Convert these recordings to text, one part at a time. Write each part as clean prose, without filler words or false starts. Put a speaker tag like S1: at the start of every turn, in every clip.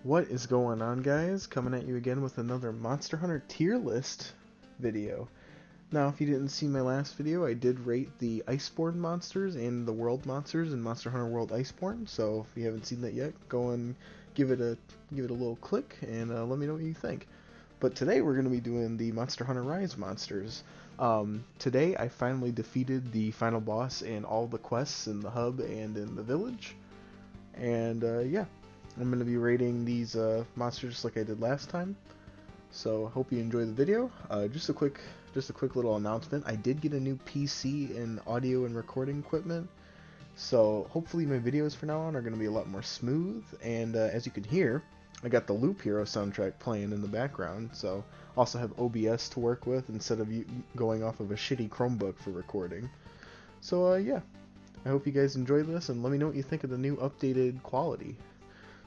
S1: What is going on, guys? Coming at you again with another Monster Hunter tier list video. Now, if you didn't see my last video, I did rate the Iceborne monsters and the world monsters in Monster Hunter World Iceborne. So if you haven't seen that yet, go and give it a little click and let me know what you think. But today we're going to be doing the Monster Hunter Rise monsters. Today I finally defeated the final boss in all the quests in the hub and in the village. And yeah, I'm going to be rating these monsters like I did last time. So hope you enjoy the video. Just a quick little announcement. I did get a new PC and audio and recording equipment. So hopefully my videos from now on are going to be a lot more smooth. And as you can hear, I got the Loop Hero soundtrack playing in the background. So also have OBS to work with instead of going off of a shitty Chromebook for recording. So yeah, I hope you guys enjoy this and let me know what you think of the new updated quality.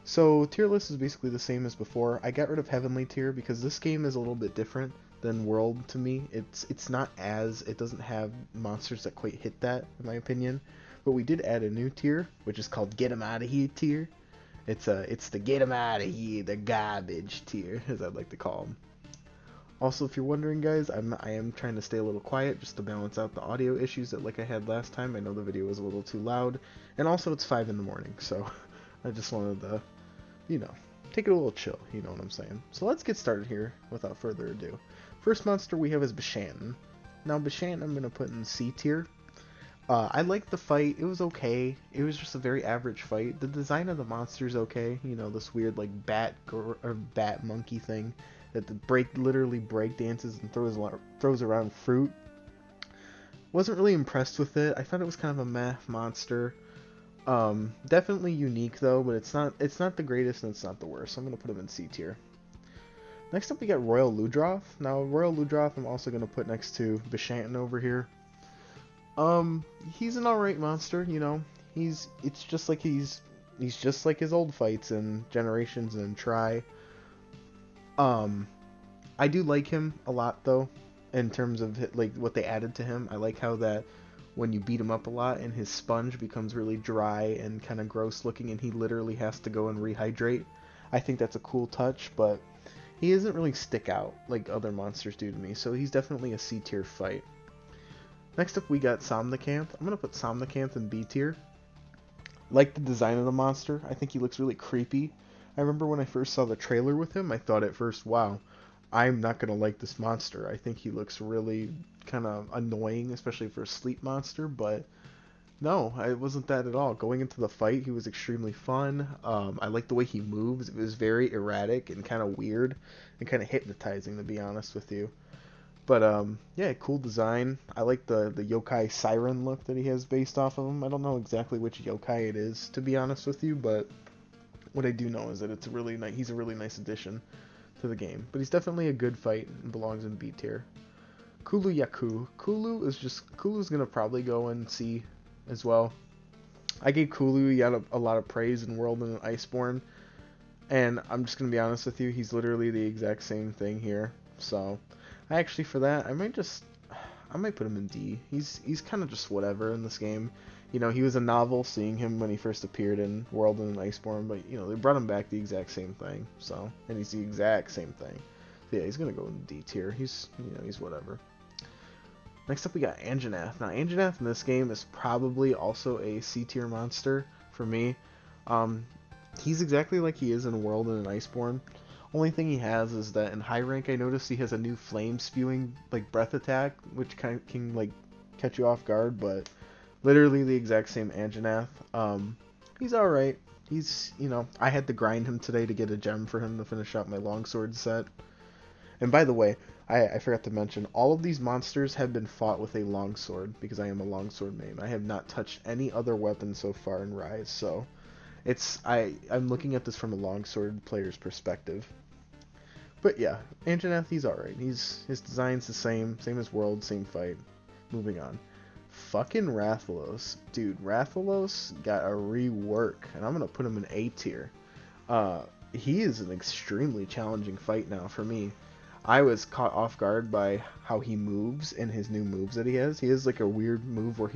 S1: So tier list is basically the same as before. I got rid of Heavenly tier because this game is a little bit different than World to me. It doesn't have monsters that quite hit that in my opinion. But we did add a new tier, which is called Get 'em Out of Here tier. It's the Get 'em Out of Here, the garbage tier, as I'd like to call them. Also, if you're wondering, guys, I am trying to stay a little quiet just to balance out the audio issues that like I had last time. I know the video was a little too loud, and also it's 5 in the morning, so I just wanted to, take it a little chill, you know what I'm saying. So let's get started here without further ado. First monster we have is Bashan. Now Bashan I'm going to put in C tier. I liked the fight. It was okay. It was just a very average fight. The design of the monster's okay. You know, this weird like bat monkey thing that literally break dances and throws around fruit. Wasn't really impressed with it. I thought it was kind of a meh monster. Definitely unique though, but it's not the greatest and it's not the worst. So I'm gonna put him in C tier. Next up we got Royal Ludrov. Now Royal Ludrov I'm also gonna put next to Bashan over here. He's an alright monster, you know. He's just like his old fights in Generations and Try. I do like him a lot though, in terms of like what they added to him. I like how that when you beat him up a lot and his sponge becomes really dry and kind of gross looking and he literally has to go and rehydrate. I think that's a cool touch, but he doesn't really stick out like other monsters do to me, so he's definitely a C tier fight. Next up we got Somnicanth. I'm going to put Somnicanth in B tier. Like the design of the monster, I think he looks really creepy. I remember when I first saw the trailer with him, I thought at first, wow, I'm not going to like this monster. I think he looks really kind of annoying, especially for a sleep monster, but no, it wasn't that at all. Going into the fight, he was extremely fun. I like the way he moves. It was very erratic and kind of weird and kind of hypnotizing, to be honest with you. But yeah, cool design. I like the yokai siren look that he has based off of him. I don't know exactly which yokai it is, to be honest with you, but what I do know is that it's a really nice. He's a really nice addition to the game. But he's definitely a good fight and belongs in B tier. Kulu Yaku. Kulu's gonna probably go in C as well. I gave Kulu a lot of praise in World and Iceborne, and I'm just gonna be honest with you. He's literally the exact same thing here. So actually, for that, I might put him in D. He's kind of just whatever in this game. You know, he was a novel seeing him when he first appeared in World and Iceborne, but you know they brought him back the exact same thing. So, and he's the exact same thing. So yeah, he's gonna go in D tier. He's whatever. Next up we got Anjanath. Now Anjanath in this game is probably also a C tier monster for me. He's exactly like he is in World and in Iceborne. Only thing he has is that in high rank I noticed he has a new flame spewing like breath attack, which kind of can like catch you off guard, but literally the exact same Anjanath. He's alright. I had to grind him today to get a gem for him to finish out my longsword set. And by the way, I forgot to mention, all of these monsters have been fought with a longsword, because I am a longsword main. I have not touched any other weapon so far in Rise, so I'm looking at this from a longsword player's perspective. But yeah, Anjanath, he's alright. His design's the same as World, same fight. Moving on. Fucking Rathalos. Dude, Rathalos got a rework, and I'm gonna put him in A tier. He is an extremely challenging fight now for me. I was caught off guard by how he moves and his new moves that he has. He has like a weird move where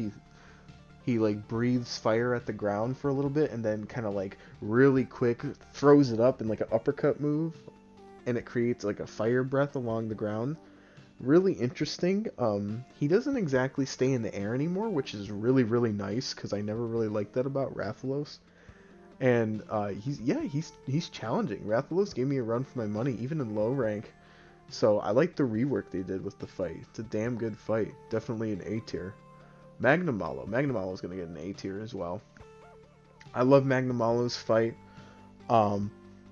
S1: he He like breathes fire at the ground for a little bit and then kind of like really quick throws it up in like an uppercut move, and it creates like a fire breath along the ground. Really interesting. He doesn't exactly stay in the air anymore, which is really, really nice because I never really liked that about Rathalos. And he's challenging. Rathalos gave me a run for my money, even in low rank. So I like the rework they did with the fight. It's a damn good fight. Definitely an A tier. Magnamalo. Magnamalo's gonna get an A tier as well. I love Magnamalo's fight.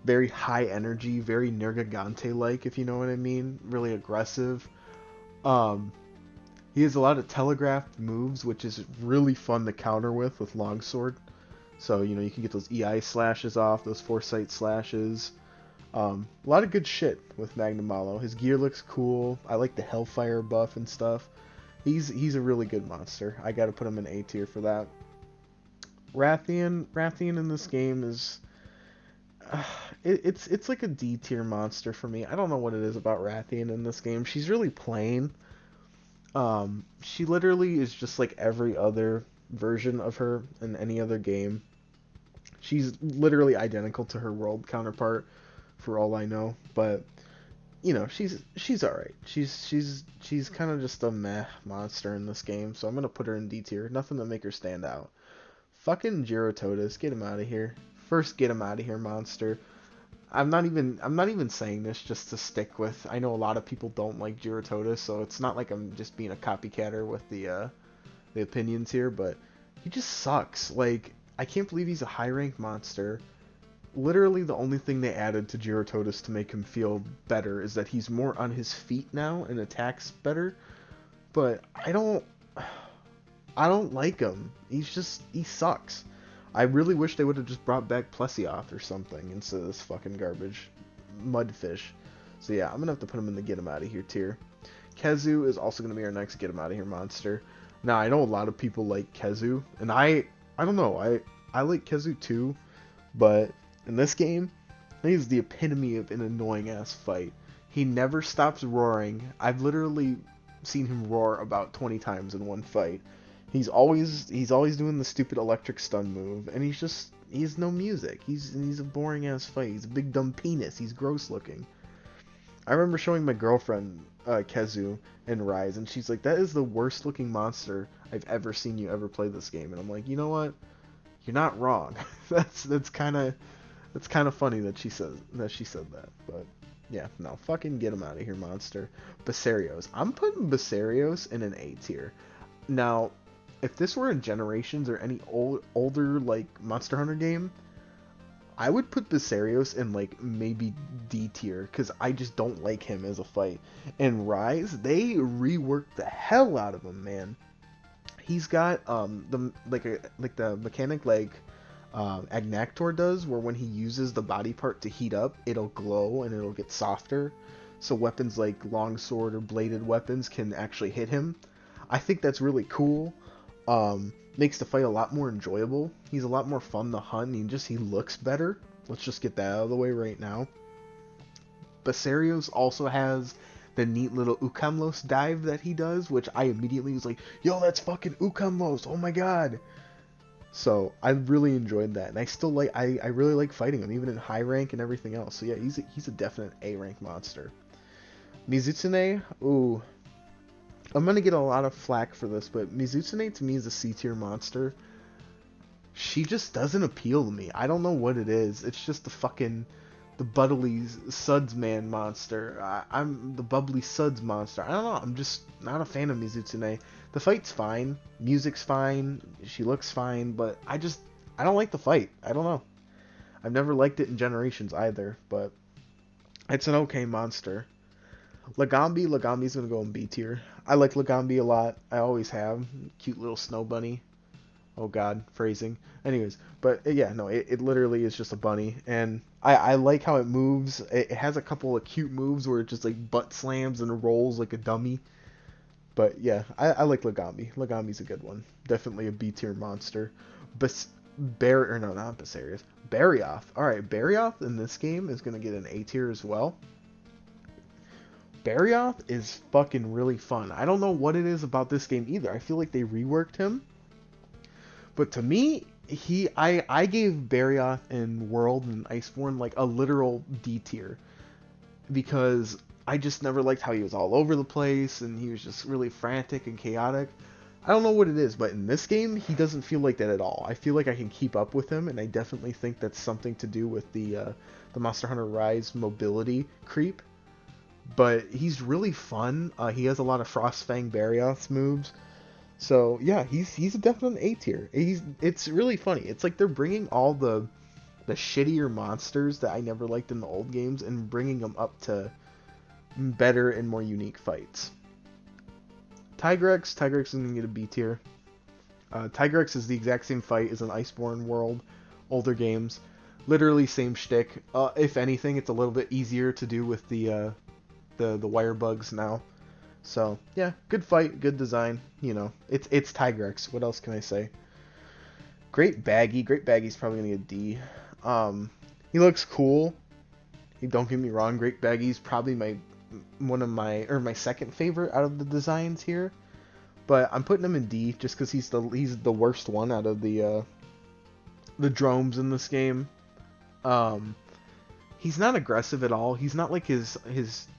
S1: Very high energy, very Nergigante like, if you know what I mean. Really aggressive. He has a lot of telegraphed moves, which is really fun to counter with longsword. So, you know, you can get those EI slashes off, those foresight slashes. A lot of good shit with Magnamalo. His gear looks cool. I like the Hellfire buff and stuff. He's a really good monster. I gotta put him in A tier for that. Wrathion in this game is... it's like a D tier monster for me. I don't know what it is about Wrathion in this game. She's really plain. She literally is just like every other version of her in any other game. She's literally identical to her world counterpart, for all I know. But you know, she's all right. She's kind of just a meh monster in this game. So I'm gonna put her in D tier. Nothing to make her stand out. Fucking Gyrototus, get him out of here. First, get him out of here, monster. I'm not even saying this just to stick with. I know a lot of people don't like Gyrototus, so it's not like I'm just being a copycatter with the opinions here, but he just sucks. Like, I can't believe he's a high rank monster. Literally, the only thing they added to Gyrototus to make him feel better is that he's more on his feet now and attacks better. But I don't like him. He sucks. I really wish they would have just brought back Plesioth or something instead of this fucking garbage mudfish. So yeah, I'm gonna have to put him in the get him out of here tier. Kazu is also gonna be our next get him out of here monster. Now I know a lot of people like Kazu, and I don't know, I like Kazu too, but in this game, he's the epitome of an annoying ass fight. He never stops roaring. I've literally seen him roar about 20 times in one fight. He's always doing the stupid electric stun move, and he has no music. He's a boring ass fight. He's a big dumb penis. He's gross looking. I remember showing my girlfriend Kazu and Rise, and she's like, "That is the worst looking monster I've ever seen you ever play this game." And I'm like, you know what? You're not wrong. that's kind of funny that she said that. But yeah, no, fucking get him out of here, monster. Basarios. I'm putting Basarios in an A tier. Now, if this were in Generations or any older like Monster Hunter game, I would put Basarios in like maybe D tier because I just don't like him as a fight. In Rise, they reworked the hell out of him, man. He's got the mechanic like Agnactor does, where when he uses the body part to heat up, it'll glow and it'll get softer. So weapons like longsword or bladed weapons can actually hit him. I think that's really cool. Makes the fight a lot more enjoyable. He's a lot more fun to hunt, and he looks better. Let's just get that out of the way right now. Basarios also has the neat little Ukamlos dive that he does, which I immediately was like, yo, that's fucking Ukamlos, oh my god. So I really enjoyed that, and I really like fighting him, even in high rank and everything else. So yeah, he's a definite A rank monster. Mizutinay, ooh, I'm gonna get a lot of flack for this, but Mizutinay to me is a C tier monster. She just doesn't appeal to me. I don't know what it is. It's just the bubbly suds man monster. I'm the bubbly suds monster. I don't know. I'm just not a fan of Mizutinay. The fight's fine. Music's fine. She looks fine, but I don't like the fight. I don't know. I've never liked it in Generations either, but it's an okay monster. Lagambi's gonna go in B tier. I like Lagambi a lot. I always have. Cute little snow bunny. Oh god, phrasing. Anyways, but yeah, no, it literally is just a bunny, and I like how it moves. It has a couple of cute moves where it just like butt slams and rolls like a dummy. But yeah, I like Lagambi. Lagambi's a good one. Definitely a B tier monster. Not Basarius. Barroth. Alright, Barroth in this game is gonna get an A tier as well. Barroth is fucking really fun. I don't know what it is about this game either. I feel like they reworked him. But to me, I gave Barroth in World and Iceborne like a literal D tier because I just never liked how he was all over the place and he was just really frantic and chaotic. I don't know what it is, but in this game, he doesn't feel like that at all. I feel like I can keep up with him, and I definitely think that's something to do with the Monster Hunter Rise mobility creep. But he's really fun. He has a lot of Frostfang Barrioth's moves. So yeah, he's a definite A tier. It's really funny. It's like they're bringing all the shittier monsters that I never liked in the old games and bringing them up to better and more unique fights. Tigrex is going to get a B tier. Tigrex is the exact same fight as an Iceborne World, older games. Literally same shtick. If anything, it's a little bit easier to do with the wire bugs now. So yeah, good fight, good design. You know, it's Tigrex. What else can I say? Great Baggy's probably gonna get a D. He looks cool. Don't get me wrong, Great Baggy's probably my second favorite out of the designs here. But I'm putting him in D just because he's the worst one out of the dromes in this game. He's not aggressive at all. He's not like his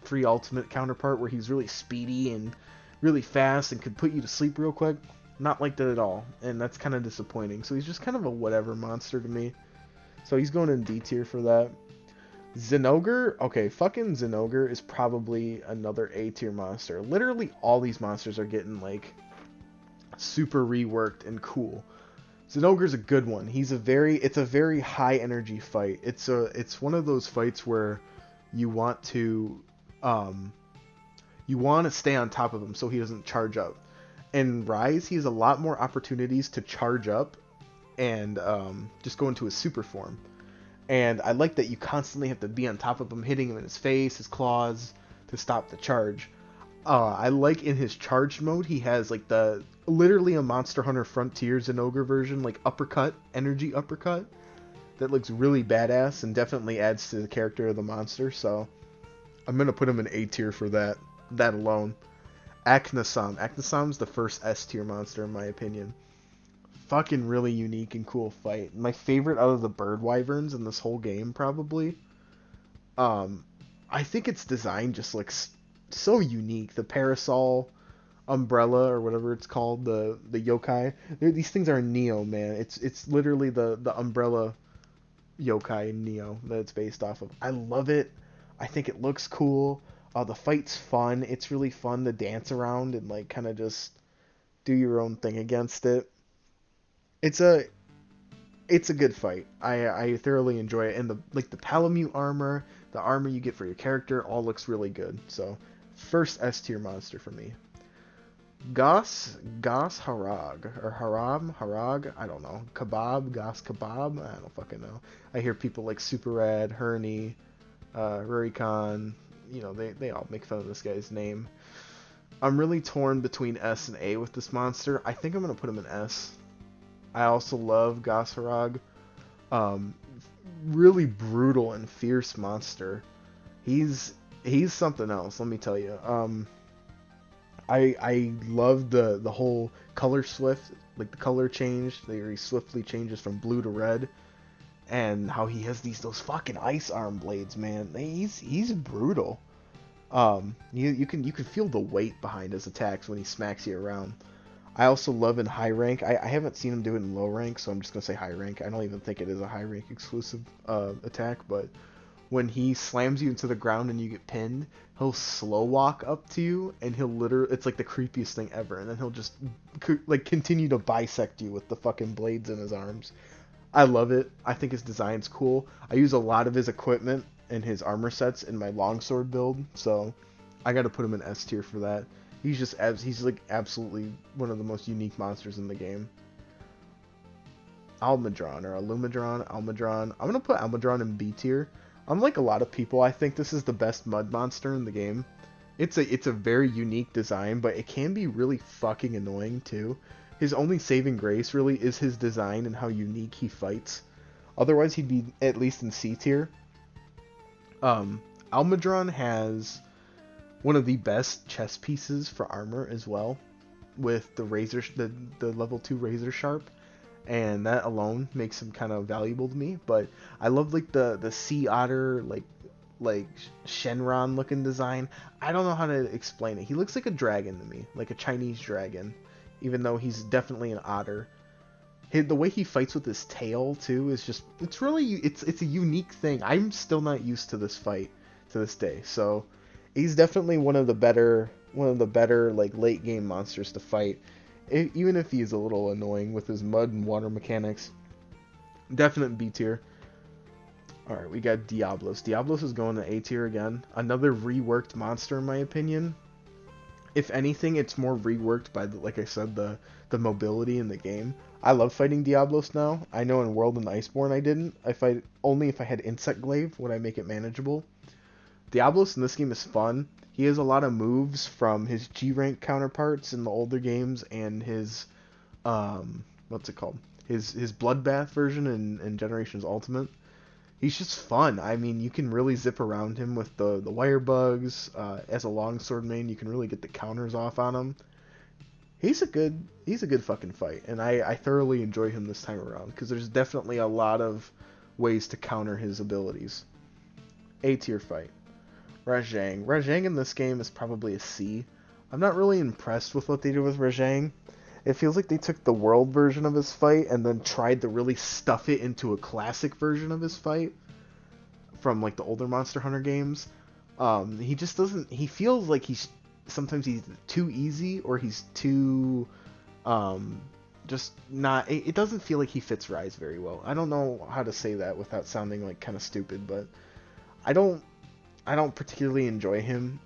S1: free ultimate counterpart where he's really speedy and really fast and could put you to sleep real quick. Not like that at all, and that's kind of disappointing. So he's just kind of a whatever monster to me. So he's going in D tier for that. Zen Ogre, okay, fucking Zen Ogre is probably another A tier monster. Literally all these monsters are getting like super reworked and cool. Zen Ogre's a good one. It's a very high energy fight. It's one of those fights where you want to stay on top of him so he doesn't charge up. In Rise, he has a lot more opportunities to charge up and just go into his super form. And I like that you constantly have to be on top of him, hitting him in his face, his claws, to stop the charge. I like in his charged mode, he has like literally a Monster Hunter Frontier Zen Ogre version, like energy uppercut, that looks really badass and definitely adds to the character of the monster. So I'm gonna put him in A tier for that alone. Aknasam's the first S tier monster in my opinion. Fucking really unique and cool fight. My favorite out of the bird wyverns in this whole game, probably. I think its design just looks so unique. The parasol umbrella or whatever it's called, the yokai. These things are Neo, man. It's literally the umbrella yokai in Neo that it's based off of. I love it. I think it looks cool. The fight's fun. It's really fun to dance around and like kind of just do your own thing against it. It's a good fight. I thoroughly enjoy it, and the Palamute armor, the armor you get for your character, all looks really good. So, first S tier monster for me. Gas Harag or Harag, I don't know. Gas Kebab, I don't fucking know. I hear people like Super Rad, Herney, Rurikon, you know, they all make fun of this guy's name. I'm really torn between S and A with this monster. I think I'm gonna put him in S. I also love Gasharag. Really brutal and fierce monster. He's something else, let me tell you. I love the whole color swift, like the color change. He swiftly changes from blue to red, and how he has those fucking ice arm blades, man. He's brutal. You can feel the weight behind his attacks when he smacks you around. I also love in high rank. I haven't seen him do it in low rank, so I'm just gonna say high rank. I don't even think it is a high rank exclusive attack, but when he slams you into the ground and you get pinned, he'll slow walk up to you, and it's like the creepiest thing ever, and then he'll just like continue to bisect you with the fucking blades in his arms. I love it. I think his design's cool. I use a lot of his equipment and his armor sets in my longsword build, so I gotta put him in S tier for that. He's like absolutely one of the most unique monsters in the game. Almudron. I'm gonna put Almudron in B tier. Unlike a lot of people, I think this is the best mud monster in the game. It's a very unique design, but it can be really fucking annoying too. His only saving grace really is his design and how unique he fights. Otherwise, he'd be at least in C tier. Almudron has one of the best chest pieces for armor as well, with the level 2 razor sharp, and that alone makes him kind of valuable to me. But I love like the sea otter like Shenron looking design. I don't know how to explain it. He looks like a dragon to me, like a Chinese dragon, even though he's definitely an otter. The way he fights with his tail too is just it's a unique thing. I'm still not used to this fight to this day. So he's definitely one of the better like late game monsters to fight. Even if he's a little annoying with his mud and water mechanics. Definite B tier. Alright, we got Diablos. Diablos is going to A tier again. Another reworked monster in my opinion. If anything, it's more reworked by, like I said, the mobility in the game. I love fighting Diablos now. I know in World and Iceborne I didn't. I fight only if I had Insect Glaive would I make it manageable. Diablos in this game is fun. He has a lot of moves from his G rank counterparts in the older games and his what's it called? His Bloodbath version in Generations Ultimate. He's just fun. I mean, you can really zip around him with the wire bugs. As a longsword main, you can really get the counters off on him. He's a good fucking fight, and I thoroughly enjoy him this time around because there's definitely a lot of ways to counter his abilities. A tier fight. Rajang. Rajang in this game is probably a C. I'm not really impressed with what they did with Rajang. It feels like they took the world version of his fight and then tried to really stuff it into a classic version of his fight from like the older Monster Hunter games. He just doesn't. He feels like sometimes he's too easy or he's too just not. It doesn't feel like he fits Rise very well. I don't know how to say that without sounding like kind of stupid, but I don't particularly enjoy him.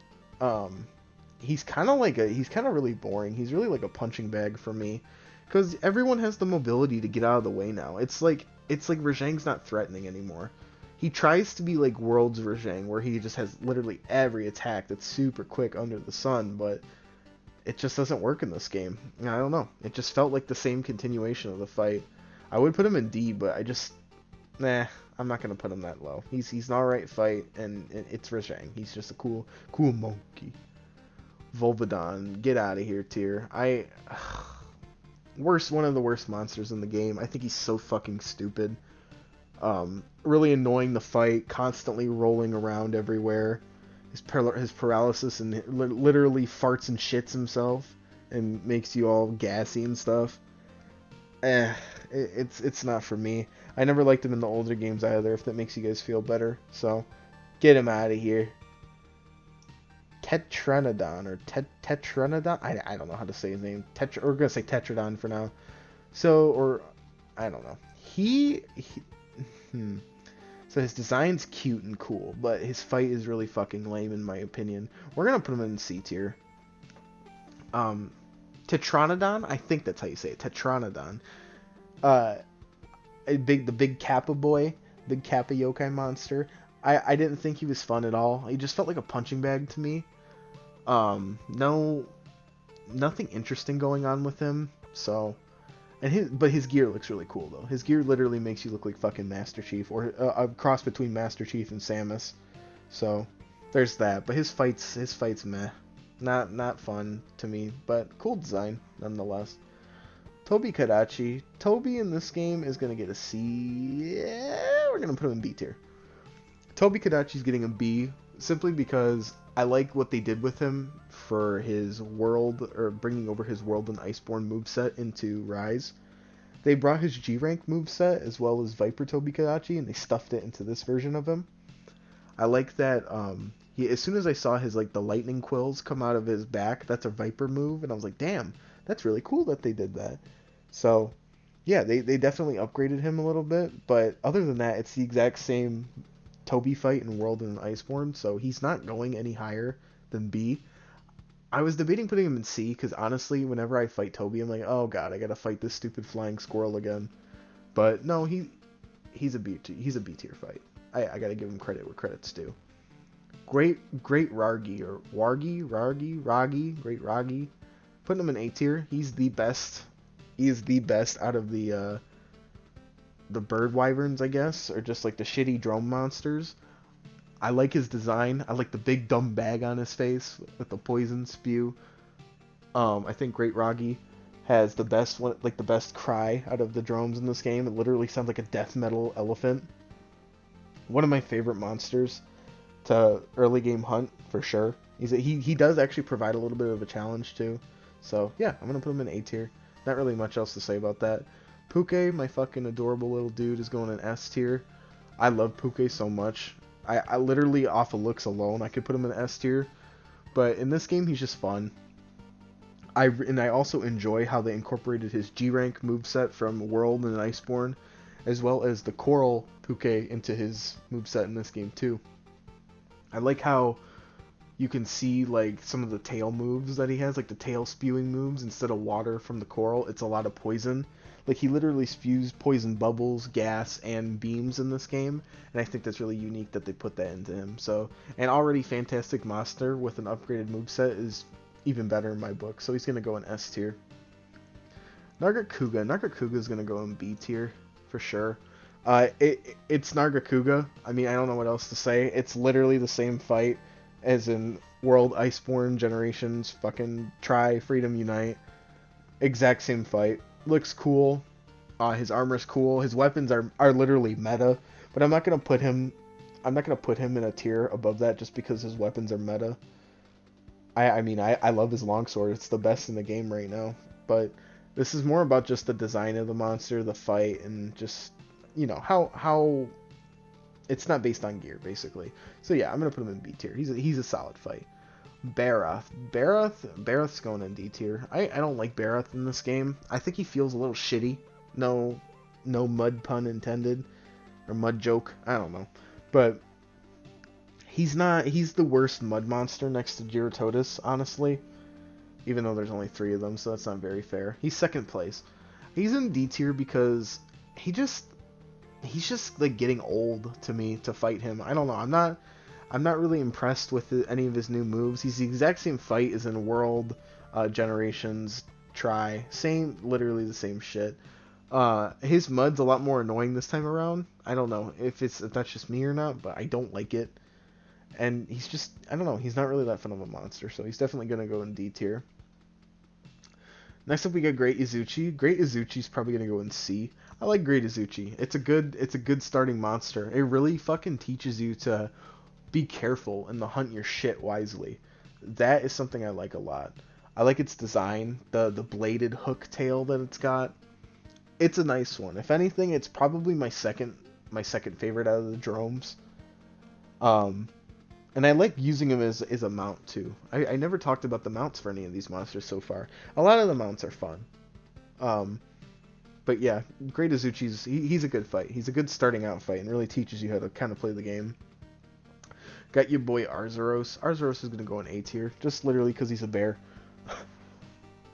S1: He's kind of really boring. He's really like a punching bag for me, because everyone has the mobility to get out of the way now. It's like Rajang's not threatening anymore. He tries to be like World's Rajang, where he just has literally every attack that's super quick under the sun, but it just doesn't work in this game. I don't know. It just felt like the same continuation of the fight. I would put him in D, but I'm not gonna put him that low. He's an alright fight, and it's Rajang. He's just a cool monkey. Volvidon, get out of here, tier. One of the worst monsters in the game. I think he's so fucking stupid. Really annoying to fight, constantly rolling around everywhere. His paralysis and literally farts and shits himself and makes you all gassy and stuff. It's not for me. I never liked him in the older games either, if that makes you guys feel better. So, get him out of here. Tetranodon or Tetranodon. I don't know how to say his name. We're gonna say Tetradon for now. So, I don't know. So his design's cute and cool, but his fight is really fucking lame in my opinion. We're gonna put him in C tier. Tetranodon. I think that's how you say it. Tetranodon. The big Kappa boy, big Kappa yokai monster. I didn't think he was fun at all. He just felt like a punching bag to me. Nothing interesting going on with him. So, but his gear looks really cool though. His gear literally makes you look like fucking Master Chief, or a cross between Master Chief and Samus. So, there's that. But his fights meh, not fun to me. But cool design nonetheless. Toby Kadachi. Toby in this game is gonna get a C. Yeah, we're gonna put him in B tier. Toby Kadachi's getting a B simply because I like what they did with him for his world, or bringing over his World and Iceborne moveset into Rise. They brought his G rank moveset as well as Viper Toby Kadachi, and they stuffed it into this version of him. I like that. As soon as I saw his the lightning quills come out of his back, that's a Viper move, and I was like, damn, that's really cool that they did that. So, yeah, they definitely upgraded him a little bit, but other than that, it's the exact same Toby fight in World and Iceborne, so he's not going any higher than B. I was debating putting him in C, because honestly, whenever I fight Toby, I'm like, oh god, I gotta fight this stupid flying squirrel again. But no, he's a B tier fight. I gotta give him credit where credit's due. Great Rargi, or Ragi, Great Ragi. Putting him in A tier. He's the best. He is the best out of the bird wyverns, I guess, or just like the shitty drone monsters. I like his design. I like the big dumb bag on his face with the poison spew. I think Great Ragi has the best one, like the best cry out of the drones in this game. It literally sounds like a death metal elephant. One of my favorite monsters to early game hunt for sure. He does actually provide a little bit of a challenge too. So yeah, I'm gonna put him in A tier. Not really much else to say about that. Puke, my fucking adorable little dude, is going in S tier. I love Puke so much. I literally, off of looks alone, I could put him in S tier. But in this game, he's just fun. I also enjoy how they incorporated his G rank moveset from World and Iceborne, as well as the Coral Puke into his moveset in this game too. I like how you can see like some of the tail moves that he has, like the tail spewing moves. Instead of water from the coral, it's a lot of poison. Like he literally spews poison bubbles, gas, and beams in this game, and I think that's really unique that they put that into him. So, an already fantastic monster with an upgraded moveset is even better in my book, so he's gonna go in S tier. Narghakuga is gonna go in B tier for sure. It's Narghakuga. I mean, I don't know what else to say. It's literally the same fight as in World, Iceborne, Generations, fucking Try, Freedom Unite. Exact same fight. Looks cool. His armor's cool. His weapons are literally meta. But I'm not gonna put him in a tier above that just because his weapons are meta. I mean I love his longsword. It's the best in the game right now. But this is more about just the design of the monster, the fight, and just, you know, how it's not based on gear, basically. So yeah, I'm gonna put him in B tier. He's a solid fight. Barroth's going in D tier. I don't like Barroth in this game. I think he feels a little shitty. No mud pun intended, or mud joke. I don't know, but he's the worst mud monster next to Gyarados, honestly. Even though there's only 3 of them, so that's not very fair. He's second place. He's in D tier because he's just like getting old to me to fight him. I don't know. I'm not really impressed with any of his new moves. He's the exact same fight as in World, Generations, Try. Literally the same shit. His mud's a lot more annoying this time around. I don't know if that's just me or not, but I don't like it. And he's just, I don't know, he's not really that fun of a monster, so he's definitely going to go in D tier. Next up we got Great Izuchi. Great Izuchi's probably going to go in C. I like Great Izuchi. It's a good starting monster. It really fucking teaches you to be careful and to hunt your shit wisely. That is something I like a lot. I like its design, the bladed hook tail that it's got. It's a nice one. If anything, it's probably my second favorite out of the drones. And I like using him as a mount too. I never talked about the mounts for any of these monsters so far. A lot of the mounts are fun. But yeah, Great Izuchi's he's a good fight. He's a good starting out fight and really teaches you how to kind of play the game. Got your boy Arzaros. Arzaros is going to go in A tier, just literally because he's a bear.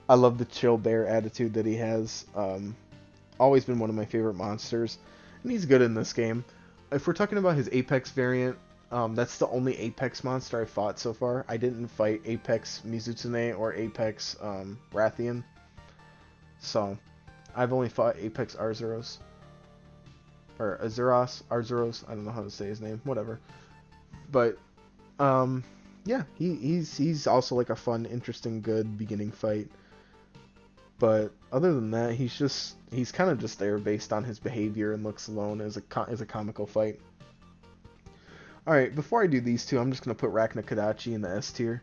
S1: I love the chill bear attitude that he has. Always been one of my favorite monsters, and he's good in this game. If we're talking about his Apex variant, that's the only Apex monster I fought so far. I didn't fight Apex Mizutinay or Apex Wrathion. So, I've only fought Apex Arzaros. Or Arzaros, I don't know how to say his name, whatever. But, yeah, he's also like a fun, interesting, good beginning fight. But other than that, he's kind of just there based on his behavior and looks alone as a comical fight. Alright, before I do these two, I'm just going to put Rakna Kadachi in the S tier.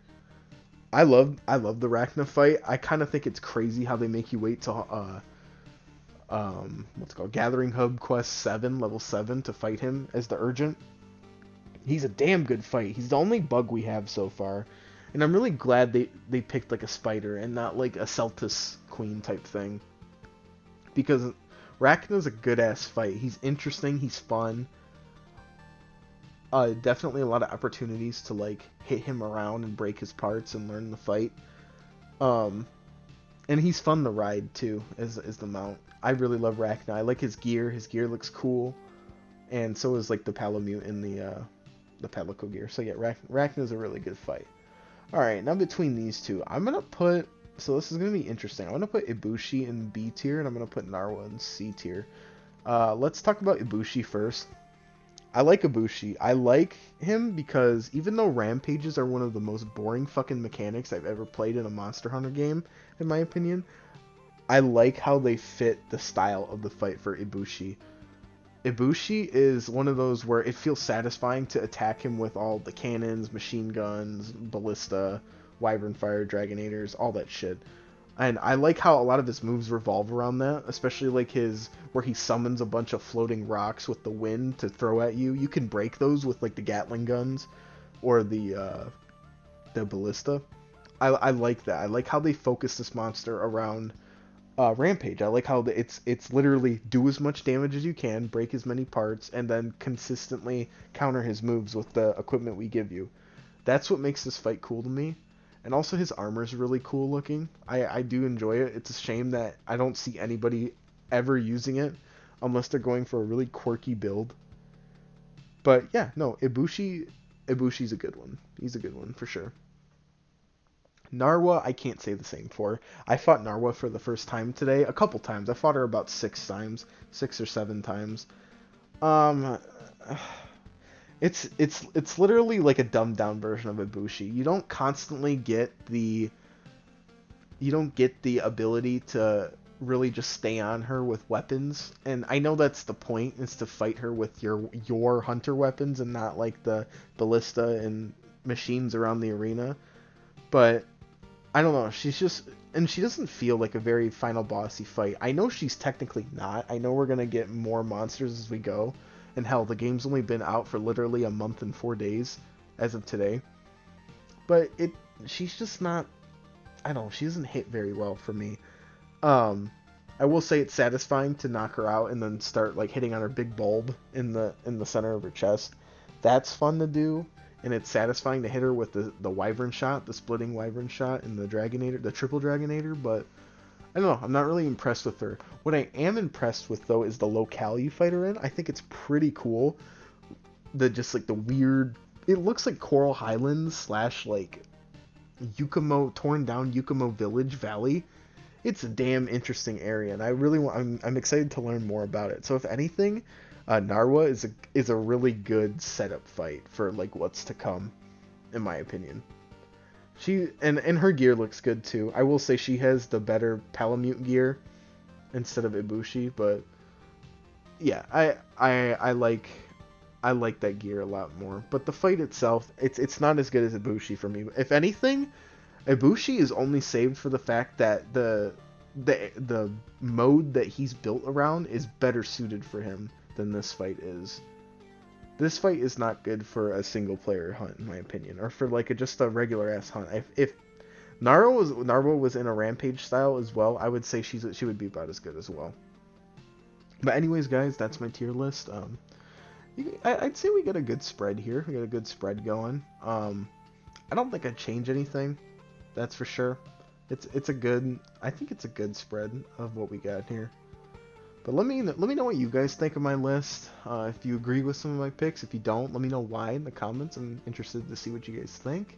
S1: I love the Rakna fight. I kind of think it's crazy how they make you wait till, Gathering Hub Quest 7, level 7, to fight him as the Urgent. He's a damn good fight. He's the only bug we have so far. And I'm really glad they picked like a spider and not like a Celtis Queen type thing. Because Rakna's a good-ass fight. He's interesting, he's fun. Definitely a lot of opportunities to like hit him around and break his parts and learn the fight. And he's fun to ride too as the mount. I really love Rakna. I like his gear. His gear looks cool. And so is like the Palamute in the Palico gear. So yeah, Rakna's a really good fight. Alright, now between these two, I'm going to put... So this is going to be interesting. I'm going to put Ibushi in B tier, and I'm going to put Narwa in C tier. Let's talk about Ibushi first. I like Ibushi. I like him because even though Rampages are one of the most boring fucking mechanics I've ever played in a Monster Hunter game, in my opinion, I like how they fit the style of the fight for Ibushi. Ibushi is one of those where it feels satisfying to attack him with all the cannons, machine guns, ballista, wyvern fire, dragonators, all that shit. And I like how a lot of his moves revolve around that, especially like his where he summons a bunch of floating rocks with the wind to throw at you. You can break those with like the Gatling guns or the ballista. I like that. I like how they focus this monster around Rampage. I like how it's literally do as much damage as you can, break as many parts, and then consistently counter his moves with the equipment we give you. That's what makes this fight cool to me. And also his armor is really cool looking. I do enjoy it. It's a shame that I don't see anybody ever using it unless they're going for a really quirky build. But yeah, no, Ibushi's a good one. He's a good one for sure. Narwa, I can't say the same for. I fought Narwa for the first time today, a couple times. I fought her about 6 times, 6 or 7 times. Um, it's literally like a dumbed down version of Ibushi. You don't get the ability to really just stay on her with weapons, and I know that's the point, is to fight her with your hunter weapons and not like the ballista and machines around the arena. But I don't know, she's just, and she doesn't feel like a very final bossy fight. I know she's technically not. I know we're gonna get more monsters as we go, and hell, the game's only been out for literally a month and 4 days as of today. But she's just not. I don't know. She doesn't hit very well for me. I will say it's satisfying to knock her out and then start like hitting on her big bulb in the center of her chest. That's fun to do, and it's satisfying to hit her with the wyvern shot, the splitting wyvern shot, and the dragonator, the triple dragonator. But I don't know. I'm not really impressed with her. What I am impressed with though is the locale you fight her in. I think it's pretty cool. Just like the weird. It looks like Coral Highlands slash like Yukumo, torn down Yukumo Village Valley. It's a damn interesting area, and I really want. I'm excited to learn more about it. So if anything, Narwa is a really good setup fight for like what's to come, in my opinion. She and her gear looks good too. I will say she has the better Palamute gear instead of Ibushi, but yeah, I like that gear a lot more. But the fight itself, it's not as good as Ibushi for me. If anything, Ibushi is only saved for the fact that the mode that he's built around is better suited for him than this fight is. This fight is not good for a single player hunt, in my opinion, or for like just a regular ass hunt. If Narwa was in a rampage style as well, I would say she would be about as good as well. But anyways, guys, that's my tier list. I'd say we got a good spread here. We got a good spread going. I don't think I'd change anything. That's for sure. It's a good. I think it's a good spread of what we got here. But let me know what you guys think of my list. If you agree with some of my picks, if you don't, let me know why in the comments. I'm interested to see what you guys think.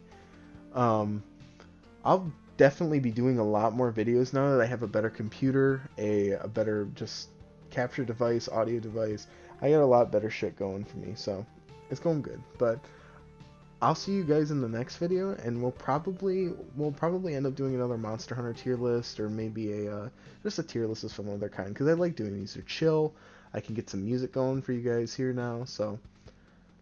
S1: I'll definitely be doing a lot more videos now that I have a better computer, a better just capture device, audio device. I got a lot better shit going for me, so it's going good. But I'll see you guys in the next video, and we'll probably end up doing another Monster Hunter tier list, or maybe just a tier list of some other kind, because I like doing these. They're chill. I can get some music going for you guys here now. So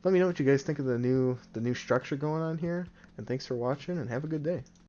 S1: let me know what you guys think of the new structure going on here, and thanks for watching, and have a good day.